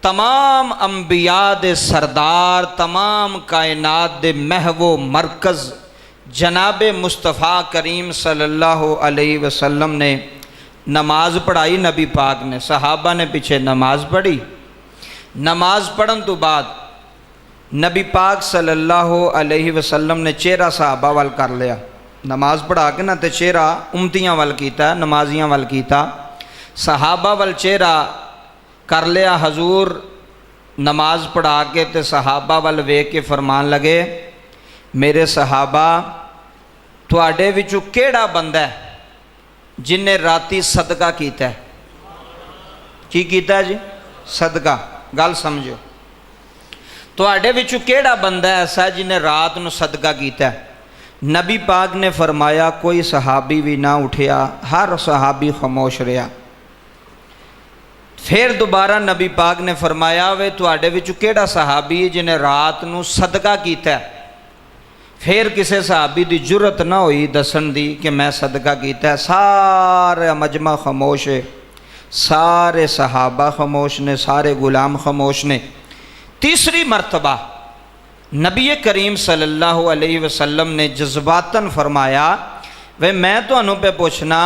तमाम अंबिया दे सरदार, तमाम कायनात दे महवो मरकज़ जनाब मुस्तफ़ा करीम सल्लल्लाहु अलैहि वसल्लम ने नमाज पढ़ाई। नबी पाक ने, सहाबा ने पीछे नमाज पढ़ी। नमाज पढ़न तो बाद नबी पाक सल्लल्लाहु अलैहि वसल्लम ने चेहरा सहाबा वाल कर लिया। नमाज पढ़ा के ना तो चेहरा उम्मतियां वाल कीता, नमाजियां वाल कीता, सहाबा वाल चेहरा कर लिया। हजूर नमाज पढ़ा के तो सहाबा वाल वेख के फरमान लगे, मेरे सहाबा तुहाडे विचों केड़ा बंदा है जिन्हें राती सदका कीता है? की कीता जी? सदका। गल समझो, तुहाडे विचों केड़ा बंदा ऐसा जिन्हें रात नूं सदका कीता है? नबी पाक ने फरमाया कोई सहाबी भी ना उठिया, हर सहाबी खामोश रहा। फिर दोबारा नबी पाक ने फरमाया वे तुहाडे विचों केड़ा सहाबी है जिन्हें रात नूं सदका कीता है? फिर किसी सहाबी की जुरत ना हुई दसन दी कि मैं सदका कीता है। सारे मजमा खामोश है, सारे सहाबा खामोश ने, सारे गुलाम खामोश ने। तीसरी मरतबा नबी करीम सल्लल्लाहु अलैहि वसल्लम ने जज्बातन फरमाया वे मैं तुहानू पे पुछना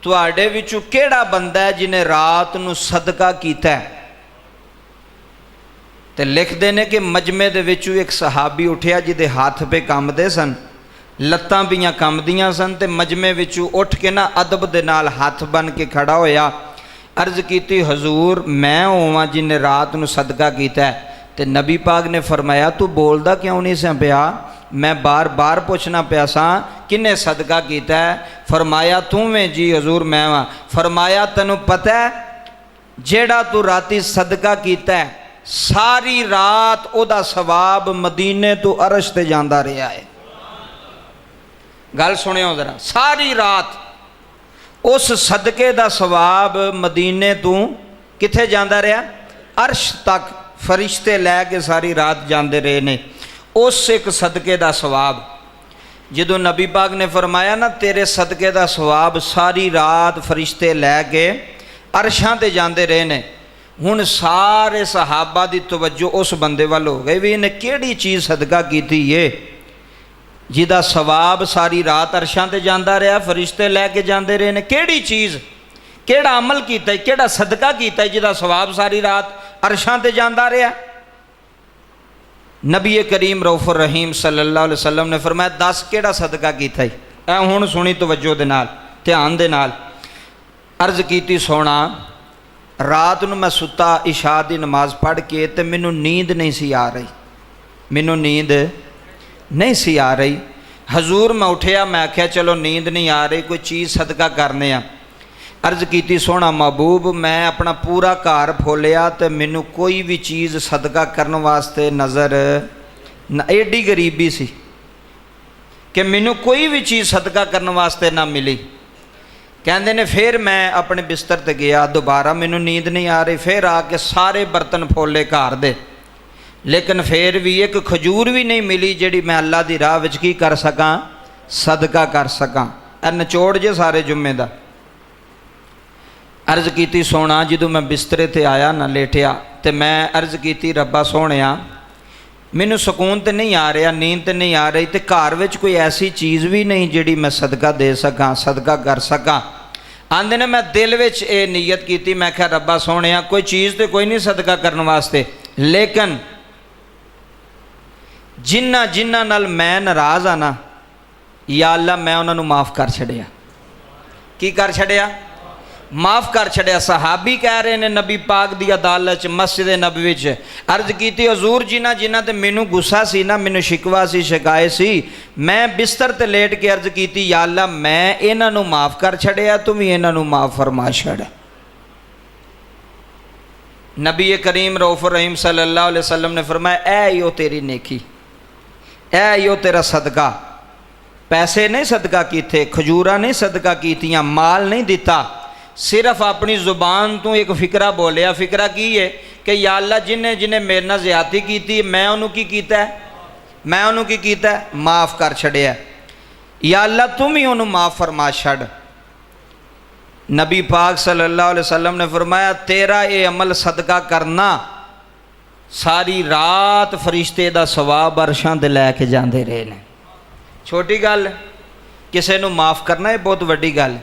तुहाडे विचों केड़ा बंदा है जिन्हें रात नूं सदका कीता है? तो लिखते हैं कि मजमे दे विचों एक सहाबी उठिया जिदे हाथ पे कंबदे सन, लत्तां पियां कंबदियां सन, तो मजमे विचों उठ के ना अदब दे नाल हाथ बन के खड़ा होया। अर्ज की हजूर मैं होवां जिन्हें रात नूं सदका कीता है। तो नबी पाक ने फरमाया तू बोलदा क्यों नहीं सा पिया? मैं बार बार पूछना पिया सा किन्ने सदका कीता है? फरमाया तू में जी हजूर मैं वा। फरमाया तैनू पता है जेड़ा तू राती सदका कीता है सारी रात ओदा सवाब मदीने तो अरश ते जांदा रहा है। गल सुनियो जरा, सारी रात उस सदके दा सवाब मदीने तो किथे जांदा रहा? अरश तक फरिश्ते लैके सारी रात जाते रहे ने। उस एक सदके दा सवाब जदों नबी पाक ने फरमाया ना तेरे सदके दा सवाब सारी रात फरिश्ते लैके अरशां ते जाते रहे ने। हुण सारे सहाबा की तवज्जो उस बंदे वाल हो गई भी इन्हें केड़ी चीज़ सदका की है जिदा सवाब सारी रात अरशां ते जांदा रहा, फरिश्ते लैके जाते रहे ने। केड़ी चीज़, केड़ा अमल कीता, केड़ा सदका कीता जिदा सवाब सारी रात अरशां ते जांदा रहा? नबी करीम रऊफुर रहीम सल्लल्लाहु अलैहि वसल्लम ने फरमाया दस केड़ा सदका कीता है? हुण सुनी तवज्जो दे नाल, ध्यान दे नाल। अर्ज कीती सोना रात नूं मैं सुता इशा दी नमाज पढ़ के ते मैनू नींद नहीं सी आ रही, मैनू नींद नहीं सी आ रही। हजूर मैं उठिया, मैं आख्या चलो नींद नहीं आ रही कोई चीज़ सदका करने आ। अर्ज की सोना महबूब मैं अपना पूरा घर फोलिया तो मैनू कोई भी चीज़ सदका करने वास्ते नज़र न, एडी गरीबी सी कि मैनू कोई भी चीज़ सदका करने वास्ते ना मिली। कहते ने फिर मैं अपने बिस्तर ते गया, दोबारा मैनू नींद नहीं आ रही, फिर आके सारे बर्तन फोले घर दे, लेकिन फिर भी एक खजूर भी नहीं मिली जिहड़ी मैं अल्लाह दी राह विच की कर सकां, सदका कर सकां। निचोड़ जे सारे जुम्मे दा। अर्ज की सोना जदों मैं बिस्तरे ते आया ना लेटिया तो मैं अर्ज की रब्बा सोहणिया मैनू सुकून तो नहीं आ रहा, नींद तो नहीं आ रही, तो घर में कोई ऐसी चीज़ भी नहीं जिहड़ी मैं सदका दे सकां, सदका कर सकां। आंदे ने मैं दिल विच ये नीयत की, मैं क्या रब्बा सोहणिया कोई चीज़ तो कोई नहीं सदका करने वास्ते, लेकिन जिन्ना जिन्ना नाल मैं नाराज़ आ ना या अल्लाह मैं उन्होंने माफ़ कर छड़िया। की कर छड़िया? माफ़ कर छड़िया। सहाबी कह रहे ने नबी पाक दी अदालत मस्जिद नबवी च अर्ज की हजूर जिन्ना जिन्ना तो मैनू गुस्सा सी ना, मैनू शिकवा सी, शिकायत सी, मैं बिस्तर ते लेट के अर्ज की या अल्लाह मैं इन्हों माफ़ कर छड़िया, तू भी इन्हों माफ़ फरमा छड़। नबी करीम रऊफुर रहीम सल्लल्लाहु अलैहि वसल्लम ने फरमाया ए यो तेरी नेकी, ए यो तेरा सदका। पैसे नहीं सदका कीते, खजूरा नहीं सदका कीतियां, माल नहीं दिता, सिर्फ अपनी जुबान तो एक फिक्रा बोलिया। फिक्रा की है कि या अल्लाह जिन्हें जिन्हें मेरे नाल ज़्यादती की मैं उन्होंने की कीता है, मैं उन्होंने की कीता है, माफ़ कर छड़िया। या अल्लाह तुम ही उन्होंने माफ़ फरमा छड़। नबी पाक सल्लल्लाहु अलैहि वसल्लम ने फरमाया तेरा ये अमल सदका करना सारी रात फरिश्ते दा सवाब अरशां ते लैके जाते रहे ने। छोटी गल किसी नूं माफ़ करना ये बहुत वड्डी गल।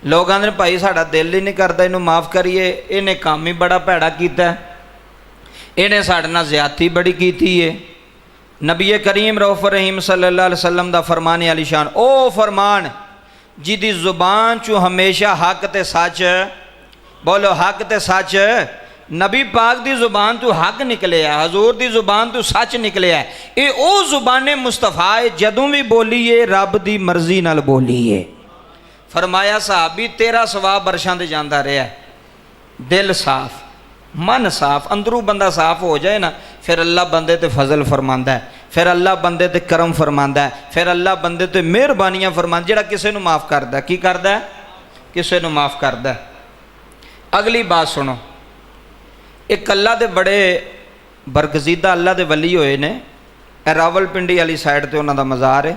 लोग आंदे भाई साडा दिल ही नहीं करता इनू माफ़ करिए, इन्हें काम ही बड़ा भैड़ा कीता, इन्हें साडे नाल ज़्यादती बड़ी कीती है। नबी करीम रऊफ रहीम सल्लल्लाहु अलैहि वसल्लम दा फरमान आलीशान ओ फरमान जिदी जुबान चो हमेशा हक ते सच, बोलो हक ते सच, नबी पाक दी जुबान तो हक निकले है, हजूर दी जुबान तो सच निकले है। ये ओ जुबाने मुस्तफा है जदों भी बोली है रब दी मर्जी नाल बोली है। फरमाया सहाबी तेरा सवाब अरशां ते जांदा रहा। दिल साफ, मन साफ, अंदरों बंदा साफ हो जाए ना, फिर अल्लाह बंदे ते फजल फरमांदा है, फिर अल्लाह बंदे ते करम फरमांदा है, फिर अल्लाह बंदे ते मेहरबानियां फरमांदा। जिहड़ा किसी नूं माफ़ करदा की करदा, किसी नूं माफ़ करदा। अगली बात सुनो, एक अल्लाह दे बड़े बरगजीदा अल्लाह दे वली होए ने, रावलपिंडी वाली साइड ते उन्हां दा मज़ार है।